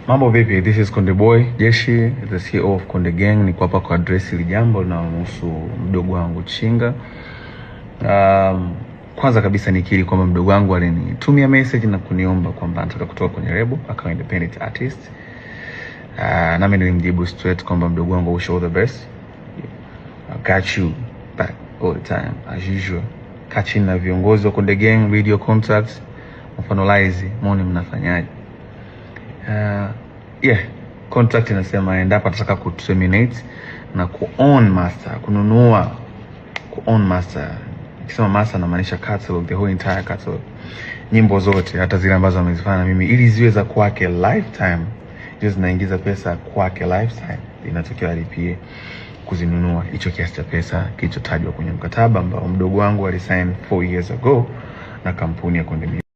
Mambo vipi? This is Konde Boy Jeshi, the CEO of Konde Gang. Niko hapa kwa address ile jambo linalohusu mdogo wangu Chinga. Kwanza kabisa nikiri kwamba mdogo wangu alinitumia message na kuniomba kwamba anataka kutoka kwenye label akawa independent artist. Nami nilimjibu straight kwamba mdogo wangu, wish all the best. I got you back all the time as usual. Kachini na viongozi wa Konde Gang, video contacts, mfanolize, muone mnafanyaje. Contract inasema endapo atataka ku-terminate na ku-own master, kununua ku-own master. Nikisema master namaanisha catalog, the whole entire catalog. Nyimbo zote hata zile ambazo amezifanya mimi ili ziwe za kwake lifetime. Hizo zinaingiza pesa kwake lifetime. Inatokea alipie kuzinunua hicho kiasi cha pesa kilichotajwa kwenye mkataba ambao mdogo wangu alisign 4 years ago na kampuni ya Konde.